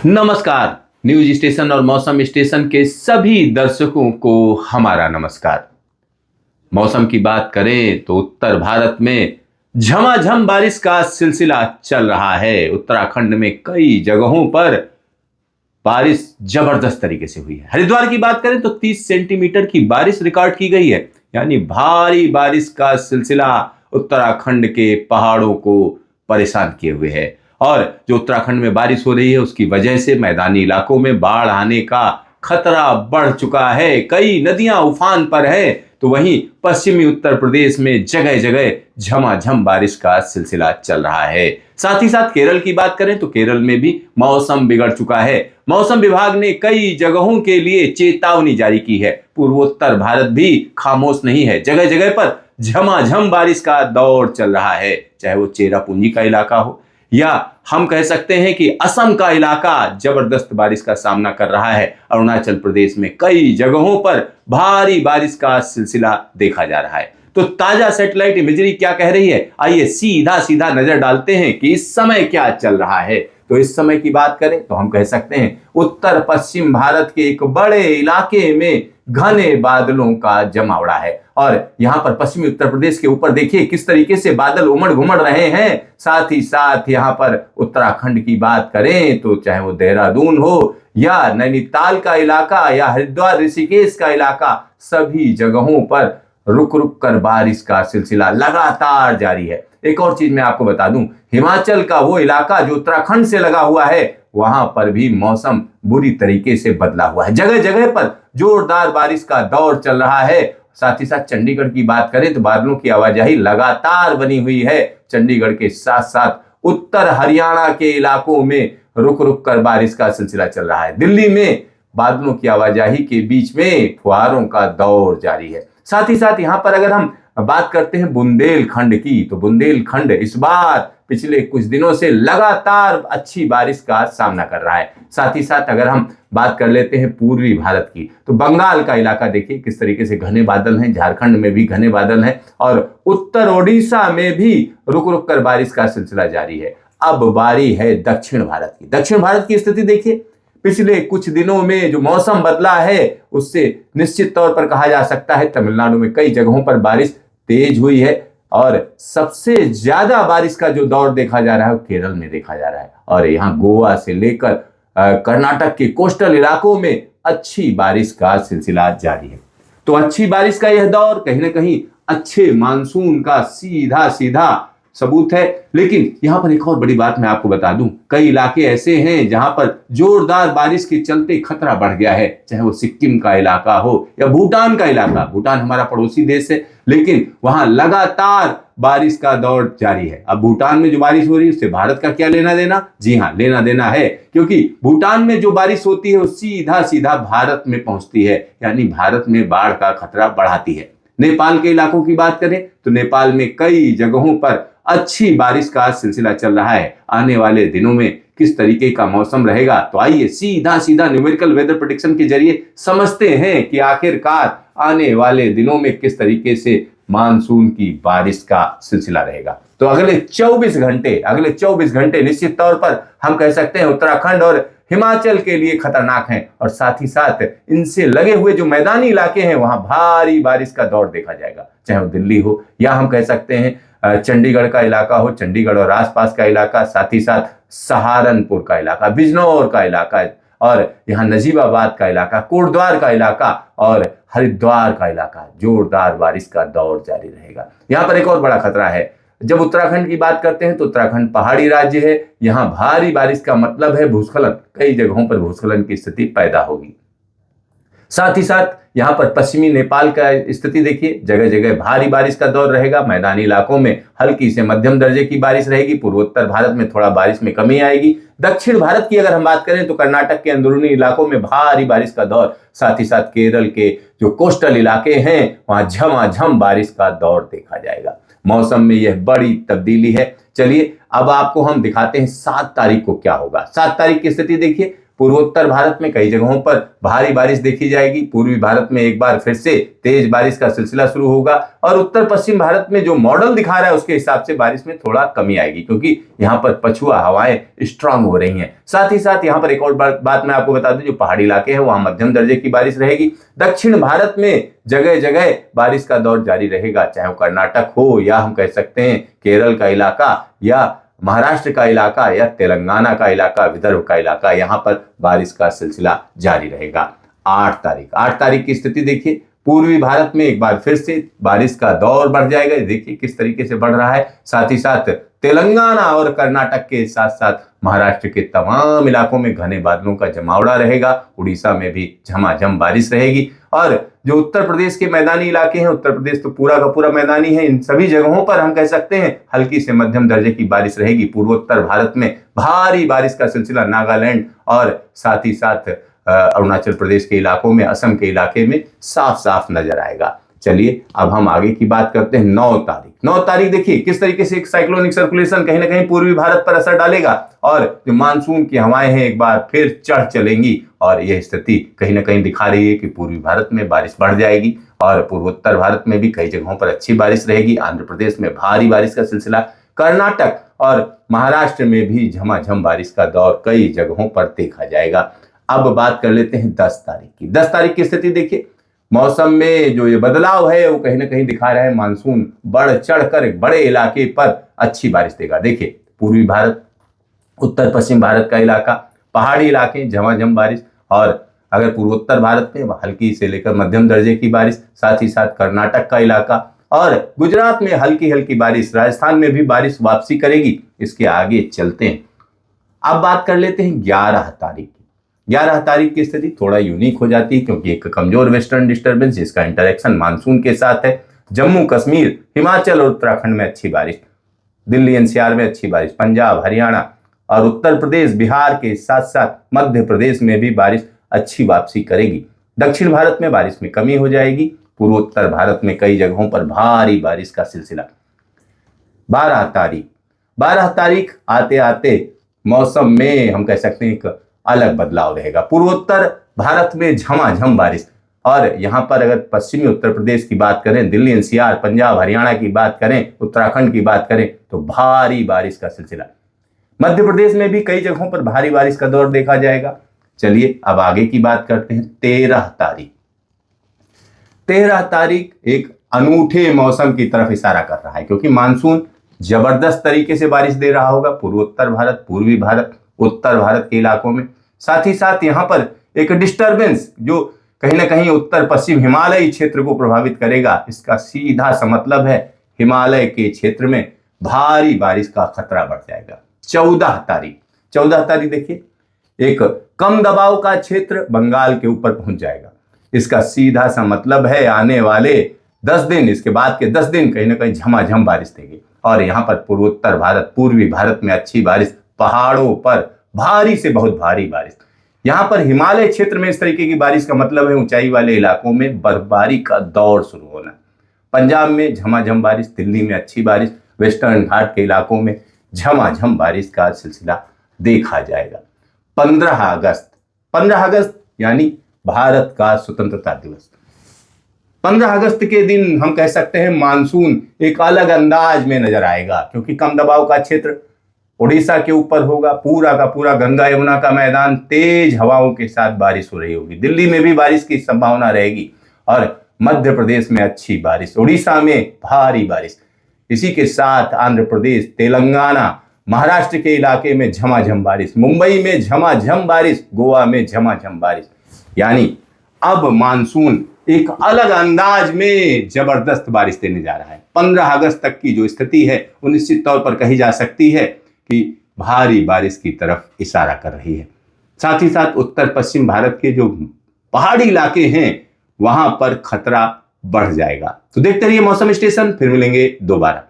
नमस्कार। News station और मौसम स्टेशन के सभी दर्शकों को हमारा नमस्कार। मौसम की बात करें तो उत्तर भारत में झमाझम बारिश का सिलसिला चल रहा है। उत्तराखंड में कई जगहों पर बारिश जबरदस्त तरीके से हुई है। हरिद्वार की बात करें तो 30 सेंटीमीटर की बारिश रिकॉर्ड की गई है। यानी भारी बारिश का सिलसिला उत्तराखंड के पहाड़ों को परेशान किए हुए है। और जो उत्तराखंड में बारिश हो रही है उसकी वजह से मैदानी इलाकों में बाढ़ आने का खतरा बढ़ चुका है। कई नदियां उफान पर है तो वहीं पश्चिमी उत्तर प्रदेश में जगह जगह झमाझम बारिश का सिलसिला चल रहा है। साथ ही साथ केरल की बात करें तो केरल में भी मौसम बिगड़ चुका है। मौसम विभाग ने कई जगहों के लिए चेतावनी जारी की है। पूर्वोत्तर भारत भी खामोश नहीं है। जगह जगह पर झमाझम बारिश का दौर चल रहा है, चाहे वो चेरापूंजी का इलाका हो या हम कह सकते हैं कि असम का इलाका जबरदस्त बारिश का सामना कर रहा है। अरुणाचल प्रदेश में कई जगहों पर भारी बारिश का सिलसिला देखा जा रहा है। तो ताजा सैटेलाइट इमेजरी क्या कह रही है, आइए सीधा सीधा नजर डालते हैं कि इस समय क्या चल रहा है। तो इस समय की बात करें तो हम कह सकते हैं उत्तर पश्चिम भारत के एक बड़े इलाके में घने बादलों का जमावड़ा है। और यहां पर पश्चिमी उत्तर प्रदेश के ऊपर देखिए किस तरीके से बादल उमड़ घुमड़ रहे हैं। साथ ही साथ यहां पर उत्तराखंड की बात करें तो चाहे वो देहरादून हो या नैनीताल का इलाका या हरिद्वार ऋषिकेश का इलाका, सभी जगहों पर रुक रुक कर बारिश का सिलसिला लगातार जारी है। एक और चीज मैं आपको बता दूं, हिमाचल का वो इलाका जो उत्तराखंड से लगा हुआ है, वहां पर भी मौसम बुरी तरीके से बदला हुआ है। जगह जगह पर जोरदार बारिश का दौर चल रहा है। साथ ही साथ चंडीगढ़ की बात करें तो बादलों की आवाजाही लगातार बनी हुई है। चंडीगढ़ के साथ साथ उत्तर हरियाणा के इलाकों में रुक रुक कर बारिश का सिलसिला चल रहा है। दिल्ली में बादलों की आवाजाही के बीच में फुहारों का दौर जारी है। साथ ही साथ यहां पर अगर हम बात करते हैं बुंदेलखंड की, तो बुंदेलखंड इस बार पिछले कुछ दिनों से लगातार अच्छी बारिश का सामना कर रहा है। साथ ही साथ अगर हम बात कर लेते हैं पूर्वी भारत की, तो बंगाल का इलाका देखिए किस तरीके से घने बादल हैं। झारखंड में भी घने बादल हैं और उत्तर ओडिशा में भी रुक रुक कर बारिश का सिलसिला जारी है। अब बारी है दक्षिण भारत की। दक्षिण भारत की स्थिति देखिए, पिछले कुछ दिनों में जो मौसम बदला है उससे निश्चित तौर पर कहा जा सकता है तमिलनाडु में कई जगहों पर बारिश तेज हुई है। और सबसे ज्यादा बारिश का जो दौर देखा जा रहा है वो केरल में देखा जा रहा है। और यहाँ गोवा से लेकर कर्नाटक के कोस्टल इलाकों में अच्छी बारिश का सिलसिला जारी है। तो अच्छी बारिश का यह दौर कहीं ना कहीं अच्छे मानसून का सीधा सीधा सबूत है। लेकिन यहां पर एक और बड़ी बात मैं आपको बता दूं, कई इलाके ऐसे हैं जहां पर जोरदार बारिश के चलते खतरा बढ़ गया है। चाहे वो सिक्किम का इलाका हो या भूटान का इलाका। भूटान हमारा पड़ोसी देश है, लेकिन वहां लगातार बारिश का दौर जारी है। अब भूटान में जो बारिश हो रही है उससे भारत का क्या लेना देना? जी हाँ, लेना देना है, क्योंकि भूटान में जो बारिश होती है वो सीधा सीधा भारत में पहुंचती है, यानी भारत में बाढ़ का खतरा बढ़ाती है। नेपाल के इलाकों की बात करें तो नेपाल में कई जगहों पर अच्छी बारिश का सिलसिला चल रहा है। आने वाले दिनों में किस तरीके का मौसम रहेगा, तो आइए सीधा सीधा न्यूमेरिकल वेदर प्रेडिक्शन के जरिए समझते हैं कि आखिरकार आने वाले दिनों में किस तरीके से मानसून की बारिश का सिलसिला रहेगा। तो अगले 24 घंटे निश्चित तौर पर हम कह सकते हैं उत्तराखंड और हिमाचल के लिए खतरनाक हैं। और साथ ही साथ इनसे लगे हुए जो मैदानी इलाके हैं वहां भारी बारिश का दौर देखा जाएगा, चाहे वो दिल्ली हो या हम कह सकते हैं चंडीगढ़ का इलाका हो, चंडीगढ़ और आसपास का इलाका, साथ ही साथ सहारनपुर का इलाका, बिजनौर का इलाका और यहाँ नजीबाबाद का इलाका, कोटद्वार का इलाका और हरिद्वार का इलाका। जोरदार बारिश का दौर जारी रहेगा। यहाँ पर एक और बड़ा खतरा है। जब उत्तराखंड की बात करते हैं तो उत्तराखंड पहाड़ी राज्य है। यहाँ भारी बारिश का मतलब है भूस्खलन। कई जगहों पर भूस्खलन की स्थिति पैदा होगी। साथ ही साथ यहाँ पर पश्चिमी नेपाल का स्थिति देखिए, जगह जगह भारी बारिश का दौर रहेगा। मैदानी इलाकों में हल्की से मध्यम दर्जे की बारिश रहेगी। पूर्वोत्तर भारत में थोड़ा बारिश में कमी आएगी। दक्षिण भारत की अगर हम बात करें तो कर्नाटक के अंदरूनी इलाकों में भारी बारिश का दौर, साथ ही साथ केरल के जो कोस्टल इलाके हैं वहां झमाझम बारिश का दौर देखा जाएगा। मौसम में यह बड़ी तब्दीली है। चलिए अब आपको हम दिखाते हैं 7 तारीख को क्या होगा। 7 तारीख की स्थिति देखिए, पूर्वोत्तर भारत में कई जगहों पर भारी बारिश देखी जाएगी। पूर्वी भारत में एक बार फिर से तेज बारिश का सिलसिला शुरू होगा और उत्तर पश्चिम भारत में जो मॉडल दिखा रहा है उसके हिसाब से बारिश में थोड़ा कमी आएगी, क्योंकि यहाँ पर पछुआ हवाएं स्ट्रांग हो रही हैं। साथ ही साथ यहाँ पर एक और बात मैं आपको बता दूं, जो पहाड़ी इलाके हैं वहां मध्यम दर्जे की बारिश रहेगी। दक्षिण भारत में जगह जगह बारिश का दौर जारी रहेगा, चाहे वो कर्नाटक हो या हम कह सकते हैं केरल का इलाका या महाराष्ट्र का इलाका या तेलंगाना का इलाका, विदर्भ का इलाका, यहां पर बारिश का सिलसिला जारी रहेगा। 8 तारीख की स्थिति देखिए, पूर्वी भारत में एक बार फिर से बारिश का दौर बढ़ जाएगा। देखिए किस तरीके से बढ़ रहा है। साथ ही साथ तेलंगाना और कर्नाटक के साथ साथ महाराष्ट्र के तमाम इलाकों में घने बादलों का जमावड़ा रहेगा। उड़ीसा में भी झमाझम बारिश रहेगी और जो उत्तर प्रदेश के मैदानी इलाके हैं, उत्तर प्रदेश तो पूरा का पूरा मैदानी है, इन सभी जगहों पर हम कह सकते हैं हल्की से मध्यम दर्जे की बारिश रहेगी। पूर्वोत्तर भारत में भारी बारिश का सिलसिला नागालैंड और साथ ही साथ अरुणाचल प्रदेश के इलाकों में, असम के इलाके में साफ साफ नजर आएगा। चलिए अब हम आगे की बात करते हैं। 9 तारीख देखिए किस तरीके से एक साइक्लोनिक सर्कुलेशन कहीं ना कहीं पूर्वी भारत पर असर डालेगा और जो मानसून की हवाएं हैं एक बार फिर चढ़ चलेंगी और यह स्थिति कहीं ना कहीं दिखा रही है कि पूर्वी भारत में बारिश बढ़ जाएगी और पूर्वोत्तर भारत में भी कई जगहों पर अच्छी बारिश रहेगी। आंध्र प्रदेश में भारी बारिश का सिलसिला, कर्नाटक और महाराष्ट्र में भी झमाझम बारिश का दौर कई जगहों पर देखा जाएगा। अब बात कर लेते हैं 10 तारीख की। 10 तारीख की स्थिति देखिए, मौसम में जो ये बदलाव है वो कहीं ना कहीं दिखा रहा है मानसून बढ़ चढ़कर एक बड़े इलाके पर अच्छी बारिश देगा। देखिए पूर्वी भारत, उत्तर पश्चिम भारत का इलाका, पहाड़ी इलाके झमाझम बारिश और अगर पूर्वोत्तर भारत में हल्की से लेकर मध्यम दर्जे की बारिश, साथ ही साथ कर्नाटक का इलाका और गुजरात में हल्की हल्की बारिश, राजस्थान में भी बारिश वापसी करेगी। इसके आगे चलते हैं। अब बात कर लेते हैं 11 तारीख। 11 तारीख की स्थिति थोड़ा यूनिक हो जाती है क्योंकि एक कमजोर वेस्टर्न डिस्टर्बेंस जिसका इंटरेक्शन मानसून के साथ है। जम्मू कश्मीर, हिमाचल और उत्तराखंड में अच्छी बारिश, दिल्ली एनसीआर में अच्छी बारिश, पंजाब, हरियाणा और उत्तर प्रदेश, बिहार के साथ साथ मध्य प्रदेश में भी बारिश अच्छी वापसी करेगी। दक्षिण भारत में बारिश में कमी हो जाएगी। पूर्वोत्तर भारत में कई जगहों पर भारी बारिश का सिलसिला। 12 तारीख आते आते मौसम में हम कह सकते हैं एक अलग बदलाव रहेगा। पूर्वोत्तर भारत में झमाझम बारिश और यहां पर अगर पश्चिमी उत्तर प्रदेश की बात करें, दिल्ली एनसीआर, पंजाब, हरियाणा की बात करें, उत्तराखंड की बात करें तो भारी बारिश का सिलसिला। मध्य प्रदेश में भी कई जगहों पर भारी बारिश का दौर देखा जाएगा। चलिए अब आगे की बात करते हैं। 13 तारीख। 13 तारीख एक अनूठे मौसम की तरफ इशारा कर रहा है क्योंकि मानसून जबरदस्त तरीके से बारिश दे रहा होगा पूर्वोत्तर भारत, पूर्वी भारत, उत्तर भारत के इलाकों में। साथ ही साथ यहां पर एक डिस्टर्बेंस जो कहीं ना कहीं उत्तर पश्चिम हिमालयी क्षेत्र को प्रभावित करेगा। इसका सीधा सा मतलब है हिमालय के क्षेत्र में भारी बारिश का खतरा बढ़ जाएगा। 14 तारीख देखिए, एक कम दबाव का क्षेत्र बंगाल के ऊपर पहुंच जाएगा। इसका सीधा सा मतलब है आने वाले 10 दिन, इसके बाद के 10 दिन कहीं ना कहीं झमाझम बारिश देगी और यहाँ पर पूर्वोत्तर भारत, पूर्वी भारत में अच्छी बारिश, पहाड़ों पर भारी से बहुत भारी बारिश। यहाँ पर हिमालय क्षेत्र में इस तरीके की बारिश का मतलब है ऊंचाई वाले इलाकों में बर्फबारी का दौर शुरू होना। पंजाब में झमाझम बारिश, दिल्ली में अच्छी बारिश, वेस्टर्न घाट के इलाकों में झमाझम बारिश का सिलसिला देखा जाएगा। 15 अगस्त यानी भारत का स्वतंत्रता दिवस। 15 अगस्त के दिन हम कह सकते हैं मानसून एक अलग अंदाज में नजर आएगा क्योंकि कम दबाव का क्षेत्र उड़ीसा के ऊपर होगा। पूरा का पूरा गंगा यमुना का मैदान, तेज हवाओं के साथ बारिश हो रही होगी। दिल्ली में भी बारिश की संभावना रहेगी और मध्य प्रदेश में अच्छी बारिश, उड़ीसा में भारी बारिश। इसी के साथ आंध्र प्रदेश, तेलंगाना, महाराष्ट्र के इलाके में झमाझम बारिश, मुंबई में झमाझम बारिश, गोवा में झमाझम बारिश। यानी अब मानसून एक अलग अंदाज में जबरदस्त बारिश देने जा रहा है। 15 अगस्त तक की जो स्थिति है वो निश्चित तौर पर कही जा सकती है कि भारी बारिश की तरफ इशारा कर रही है। साथ ही साथ उत्तर पश्चिम भारत के जो पहाड़ी इलाके हैं वहां पर खतरा बढ़ जाएगा। तो देखते रहिए मौसम स्टेशन, फिर मिलेंगे दोबारा।